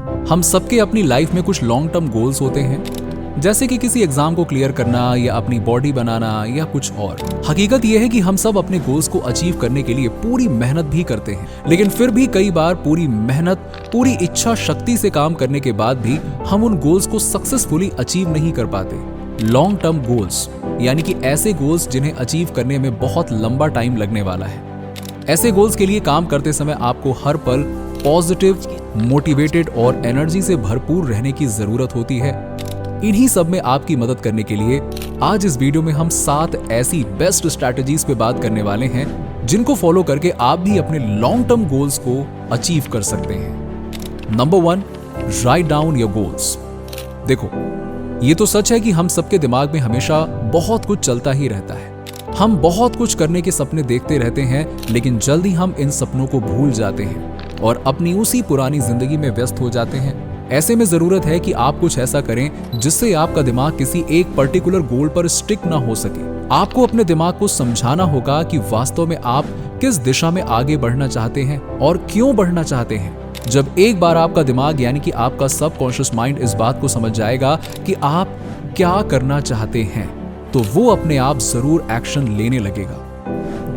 हम सबके अपनी लाइफ में कुछ लॉन्ग टर्म गोल्स होते हैं, जैसे कि किसी एग्जाम को क्लियर करना या अपनी बॉडी बनाना या कुछ और। हकीकत यह है कि हम सब अपने गोल्स को अचीव करने के लिए पूरी मेहनत भी करते हैं, लेकिन फिर भी कई बार पूरी मेहनत, पूरी इच्छा शक्ति से काम करने के बाद भी हम उन गोल्स को सक्सेसफुली अचीव नहीं कर पाते। लॉन्ग टर्म गोल्स यानी कि ऐसे गोल्स जिन्हें अचीव करने में बहुत लंबा टाइम लगने वाला है। ऐसे गोल्स के लिए काम करते समय आपको हर पल पॉजिटिव, मोटिवेटेड और एनर्जी से भरपूर रहने की जरूरत होती है। इन्हीं सब में आपकी मदद करने के लिए आज इस वीडियो में हम 7 ऐसी बेस्ट स्ट्रैटेजीज पे बात करने वाले हैं जिनको फॉलो करके आप भी अपने लॉन्ग टर्म गोल्स को अचीव कर सकते हैं। Number 1, write down your goals. देखो, ये तो सच है कि हम सबके दिमाग में हमेशा बहुत कुछ चलता ही रहता है। हम बहुत कुछ करने के सपने देखते रहते हैं, लेकिन जल्दी हम इन सपनों को भूल जाते हैं और अपनी उसी पुरानी जिंदगी में व्यस्त हो जाते हैं। ऐसे में जरूरत है कि आप कुछ ऐसा करें जिससे आपका दिमाग किसी एक पर्टिकुलर गोल पर स्टिक ना हो सके। आपको अपने दिमाग को समझाना होगा कि वास्तव में आप किस दिशा में आगे बढ़ना चाहते हैं और क्यों बढ़ना चाहते हैं। जब एक बार आपका दिमाग यानी कि आपका सबकॉन्शियस माइंड इस बात को समझ जाएगा कि आप क्या करना चाहते हैं, तो वो अपने आप जरूर एक्शन लेने लगेगा।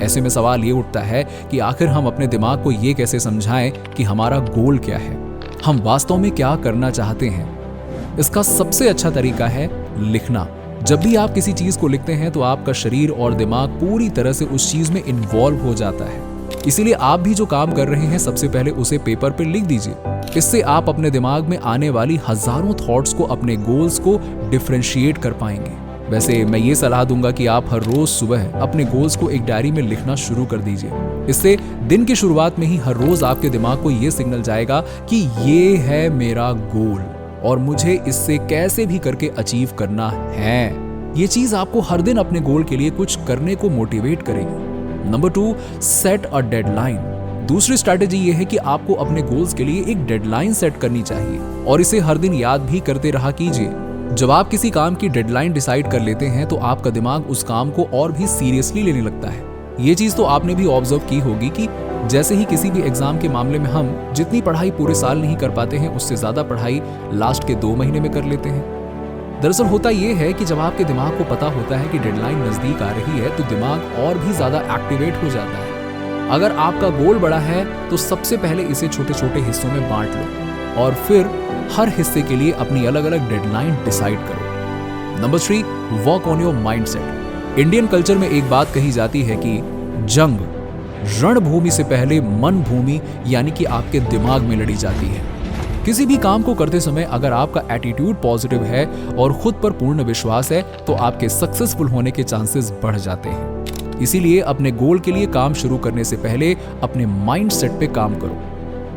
ऐसे में सवाल ये उठता है कि आखिर हम अपने दिमाग को ये कैसे समझाएं कि हमारा गोल क्या है, हम वास्तव में क्या करना चाहते हैं। इसका सबसे अच्छा तरीका है लिखना। जब भी आप किसी चीज को लिखते हैं तो आपका शरीर और दिमाग पूरी तरह से उस चीज में इन्वॉल्व हो जाता है। इसीलिए आप भी जो काम कर रहे हैं सबसे पहले उसे पेपर पर लिख दीजिए। इससे आप अपने दिमाग में आने वाली हजारों थॉट्स को, अपने गोल्स को डिफरेंशिएट कर पाएंगे। वैसे मैं ये सलाह दूंगा कि आप हर रोज सुबह अपने गोल्स को एक डायरी में लिखना शुरू कर दीजिए। इससे दिन की शुरुआत में ही हर रोज आपके दिमाग को ये सिग्नल जाएगा कि ये है मेरा गोल और मुझे इससे कैसे भी करके अचीव करना है। ये चीज आपको हर दिन अपने गोल के लिए कुछ करने को मोटिवेट करेगी। Number 2, set a deadline. दूसरी स्ट्रैटेजी ये है कि आपको अपने गोल्स के लिए एक डेडलाइन सेट करनी चाहिए और इसे हर दिन याद भी करते रहा कीजिए। जब आप किसी काम की डेडलाइन डिसाइड कर लेते हैं तो आपका दिमाग उस काम को और भी सीरियसली लेने लगता है। ये चीज तो आपने भी ऑब्जर्व की होगी कि जैसे ही किसी भी एग्जाम के मामले में हम जितनी पढ़ाई पूरे साल नहीं कर पाते हैं, उससे ज्यादा पढ़ाई लास्ट के 2 महीने में कर लेते हैं। दरअसल होता यह है कि जब आपके दिमाग को पता होता है कि डेडलाइन नजदीक आ रही है तो दिमाग और भी ज्यादा एक्टिवेट हो जाता है। अगर आपका गोल बड़ा है तो सबसे पहले इसे छोटे छोटे हिस्सों में बांट लो और फिर हर हिस्से के लिए अपनी अलग अलग डेडलाइन डिसाइड करो। Number 3, work on your mindset. Indian culture में एक बात कही जाती है कि जंग रणभूमि से पहले मन भूमि यानी कि आपके दिमाग में लड़ी जाती है। किसी भी काम को करते समय अगर आपका एटीट्यूड पॉजिटिव है और खुद पर पूर्ण विश्वास है तो आपके सक्सेसफुल होने के चांसेस बढ़ जाते हैं। इसीलिए अपने गोल के लिए काम शुरू करने से पहले अपने माइंडसेट पे काम करो।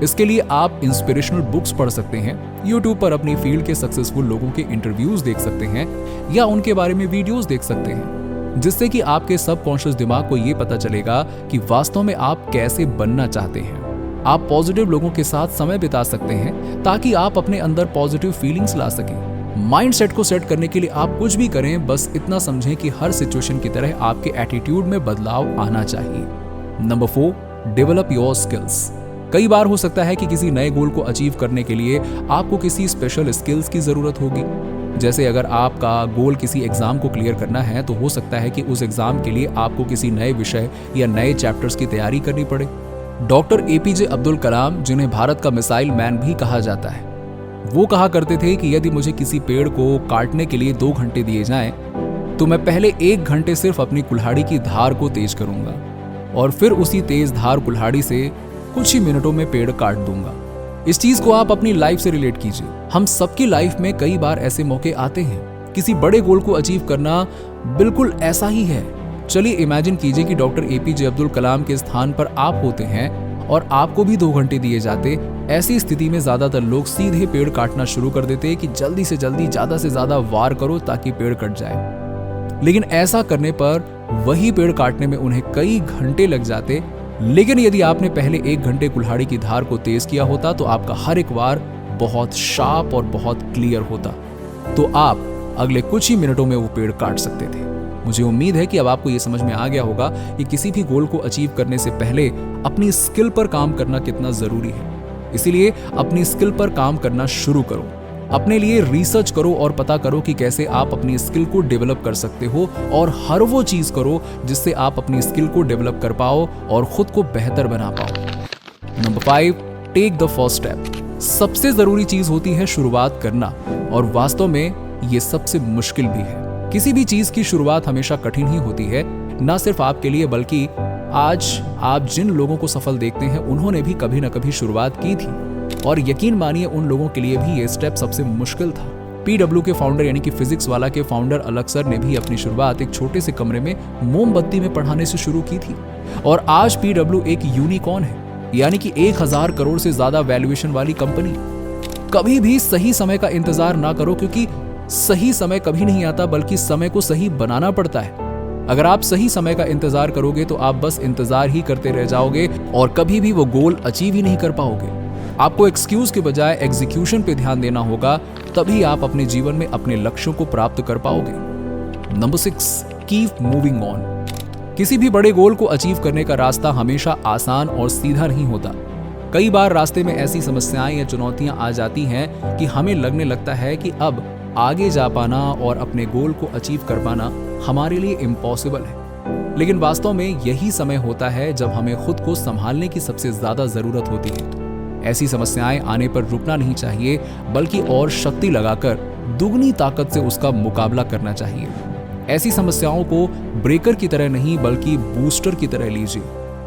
इसके लिए आप इंस्पिरेशनल बुक्स पढ़ सकते हैं, यूट्यूब पर अपनी फील्ड के सक्सेसफुल लोगों के इंटरव्यूज देख सकते हैं या उनके बारे में वीडियोस देख सकते हैं, जिससे कि आपके सबकॉन्शियस दिमाग को ये पता चलेगा कि वास्तव में आप कैसे बनना चाहते हैं। आप पॉजिटिव लोगों के साथ समय बिता सकते हैं ताकि आप अपने अंदर पॉजिटिव फीलिंग्स ला सकें। माइंडसेट को सेट करने के लिए आप कुछ भी करें, बस इतना समझें कि हर सिचुएशन की तरह आपके एटीट्यूड में बदलाव आना चाहिए। Number 4, develop your skills. कई बार हो सकता है कि किसी नए गोल को अचीव करने के लिए आपको किसी स्पेशल स्किल्स की जरूरत होगी। जैसे अगर आपका गोल किसी एग्जाम को क्लियर करना है तो हो सकता है कि उस एग्जाम के लिए आपको किसी नए विषय या नए चैप्टर्स की तैयारी करनी पड़े। डॉक्टर एपीजे अब्दुल कलाम, जिन्हें भारत का मिसाइल मैन भी कहा जाता है, वो कहा करते थे कि यदि मुझे किसी पेड़ को काटने के लिए 2 घंटे दिए जाएं, तो मैं पहले 1 घंटे सिर्फ अपनी कुल्हाड़ी की धार को तेज करूंगा और फिर उसी तेज धार कुल्हाड़ी से कुछ ही मिनटों में पेड़ काट दूंगा। इस चीज को आप अपनी लाइफ से रिलेट कीजिए। हम सबकी लाइफ में कई बार ऐसे मौके आते हैं। किसी बड़े गोल को अचीव करना बिल्कुल ऐसा ही है। चलिए इमेजिन कीजिए कि डॉक्टर एपीजे अब्दुल कलाम के स्थान पर आप होते हैं और आपको भी 2 घंटे दिए जाते। ऐसी स्थिति में ज्यादातर लोग सीधे पेड़ काटना शुरू कर देते कि जल्दी से जल्दी ज्यादा से ज्यादा वार करो ताकि पेड़ कट जाए। लेकिन ऐसा करने पर वही पेड़ काटने में उन्हें कई घंटे लग जाते। लेकिन यदि आपने पहले 1 घंटे कुल्हाड़ी की धार को तेज किया होता तो आपका हर एक वार बहुत शार्प और बहुत क्लियर होता, तो आप अगले कुछ ही मिनटों में वो पेड़ काट सकते थे। मुझे उम्मीद है कि अब आपको ये समझ में आ गया होगा कि किसी भी गोल को अचीव करने से पहले अपनी स्किल पर काम करना कितना जरूरी है। इसीलिए अपनी स्किल पर काम करना शुरू करो। अपने लिए रिसर्च करो और पता करो कि कैसे आप अपनी स्किल को डेवलप कर सकते हो, और हर वो चीज करो जिससे आप अपनी स्किल को डेवलप कर पाओ और खुद को बेहतर बना पाओ। Number 5, take the first step. सबसे जरूरी चीज होती है शुरुआत करना, और वास्तव में ये सबसे मुश्किल भी है। किसी भी चीज की शुरुआत हमेशा कठिन ही होती है, ना सिर्फ आपके लिए बल्कि आज आप जिन लोगों को सफल देखते हैं उन्होंने भी कभी ना कभी शुरुआत की थी, और यकीन मानिए उन लोगों के लिए भी ये स्टेप सबसे मुश्किल था। PW के फाउंडर यानी कि फिजिक्स वाला के फाउंडर अलक सर ने भी अपनी शुरुआत एक छोटे से कमरे में मोमबत्ती में पढ़ाने से शुरू की थी, और आज PW एक यूनिकॉर्न है, यानी कि 1000 करोड़ से ज्यादा वैल्यूएशन वाली कंपनी। कभी भी सही समय का इंतजार ना करो, क्योंकि सही समय कभी नहीं आता, बल्कि समय को सही बनाना पड़ता है। अगर आप सही समय का इंतजार करोगे तो आप बस इंतजार ही करते रह जाओगे और कभी भी वो गोल अचीव ही नहीं कर पाओगे। आपको एक्सक्यूज के बजाय एग्जीक्यूशन पे ध्यान देना होगा, तभी आप अपने जीवन में अपने लक्ष्यों को प्राप्त कर पाओगे। Number 6, keep moving on. किसी भी बड़े गोल को अचीव करने का रास्ता हमेशा आसान और सीधा नहीं होता। कई बार रास्ते में ऐसी समस्याएं या चुनौतियां आ जाती हैं कि हमें लगने लगता है कि अब आगे जा पाना और अपने गोल को अचीव कर पाना हमारे लिए इम्पॉसिबल है। लेकिन वास्तव में यही समय होता है जब हमें खुद को संभालने की सबसे ज्यादा जरूरत होती है। ऐसी समस्याएं आने पर रुकना नहीं चाहिए, बल्कि और शक्ति लगाकर दुगनी ताकत से उसका मुकाबला करना चाहिए। ऐसी समस्याओं को ब्रेकर की तरह नहीं बल्कि बूस्टर की तरह लीजिए।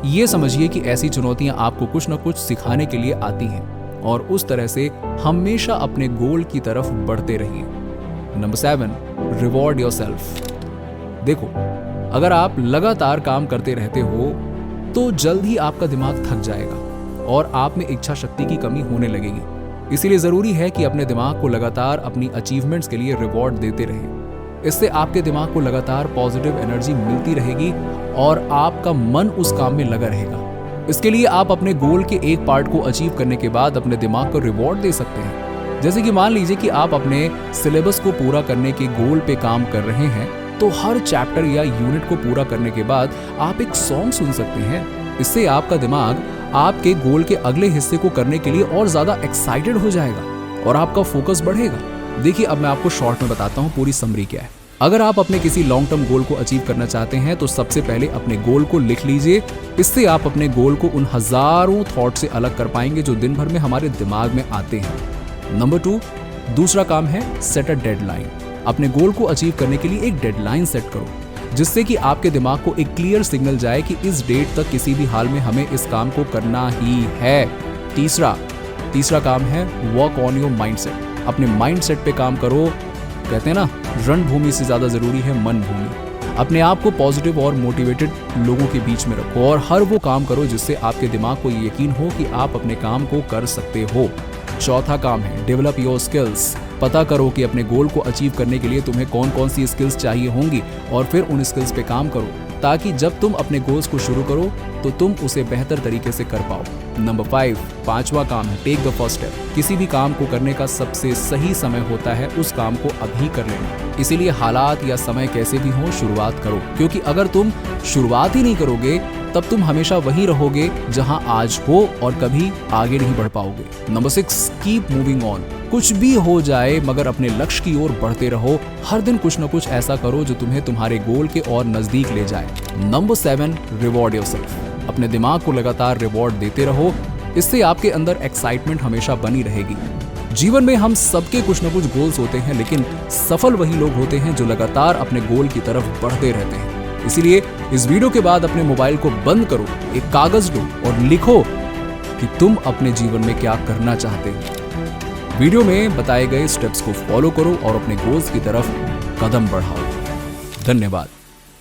ये समझिए कि ऐसी चुनौतियां आपको कुछ न कुछ सिखाने के लिए आती हैं, और उस तरह से हमेशा अपने गोल की तरफ बढ़ते रहिए। Number 7, reward yourself. देखो, अगर आप लगातार काम करते रहते हो तो जल्द ही आपका दिमाग थक जाएगा और आप में इच्छा शक्ति की कमी होने लगेगी। इसीलिए जरूरी है कि अपने दिमाग को लगातार अपनी अचीवमेंट्स के लिए रिवॉर्ड देते रहें। इससे आपके दिमाग को लगातार पॉजिटिव एनर्जी मिलती रहेगी और आपका मन उस काम में लगा रहेगा। इसके लिए आप अपने गोल के एक पार्ट को अचीव करने के बाद अपने दिमाग को रिवॉर्ड दे सकते हैं। जैसे कि मान लीजिए कि आप अपने सिलेबस को पूरा करने के गोल पे काम कर रहे हैं, तो हर चैप्टर या यूनिट को पूरा करने के बाद आप एक सॉन्ग सुन सकते हैं। इससे आपका दिमाग आपके गोल के अगले हिस्से को करने के लिए और ज्यादा एक्साइटेड हो जाएगा और आपका फोकस बढ़ेगा। देखिए, अब मैं आपको शॉर्ट में बताता हूँ पूरी समरी क्या है। अगर आप अपने किसी लॉन्ग टर्म गोल को अचीव करना चाहते हैं तो सबसे पहले अपने गोल को लिख लीजिए। इससे आप अपने गोल को उन हजारों थॉट से अलग कर पाएंगे जो दिन भर में हमारे दिमाग में आते हैं। नंबर 2, दूसरा काम है सेट अ डेडलाइन। अपने गोल को अचीव करने के लिए एक डेडलाइन सेट करो, जिससे कि आपके दिमाग को एक क्लियर सिग्नल जाए कि इस डेट तक किसी भी हाल में हमें इस काम को करना ही है। तीसरा काम है वर्क ऑन योर माइंडसेट। अपने माइंडसेट पे काम करो। कहते हैं ना, रणभूमि से ज्यादा जरूरी है मन भूमि। अपने आप को पॉजिटिव और मोटिवेटेड लोगों के बीच में रखो और हर वो काम करो जिससे आपके दिमाग को यकीन हो कि आप अपने काम को कर सकते हो। चौथा काम है डेवलप योर स्किल्स। पता करो कि अपने गोल को अचीव करने के लिए तुम्हें कौन कौन सी स्किल्स चाहिए होंगी और फिर उन स्किल्स पे काम करो, ताकि जब तुम अपने गोल्स को शुरू करो तो तुम उसे बेहतर तरीके से कर पाओ। नंबर 5, पांचवा काम है टेक द फर्स्ट स्टेप। किसी भी काम को करने का सबसे सही समय होता है उस काम को अभी कर लेना। इसीलिए हालात या समय कैसे भी हो, शुरुआत करो, क्योंकि अगर तुम शुरुआत ही नहीं करोगे तब तुम हमेशा वहीं रहोगे जहां आज हो और कभी आगे नहीं बढ़ पाओगे। Number 6, keep moving on. कुछ भी हो जाए मगर अपने लक्ष्य की ओर बढ़ते रहो। हर दिन कुछ न कुछ ऐसा करो जो तुम्हें तुम्हारे गोल के और नजदीक ले जाए। Number 7, reward yourself. अपने दिमाग को लगातार रिवॉर्ड देते रहो। इससे आपके अंदर एक्साइटमेंट हमेशा बनी रहेगी। जीवन में हम सबके कुछ न कुछ गोल्स होते हैं, लेकिन सफल वही लोग होते हैं जो लगातार अपने गोल की तरफ बढ़ते रहते हैं। इसीलिए इस वीडियो के बाद अपने मोबाइल को बंद करो, एक कागज लो और लिखो कि तुम अपने जीवन में क्या करना चाहते हो। वीडियो में बताए गए स्टेप्स को फॉलो करो और अपने गोल्स की तरफ कदम बढ़ाओ। धन्यवाद।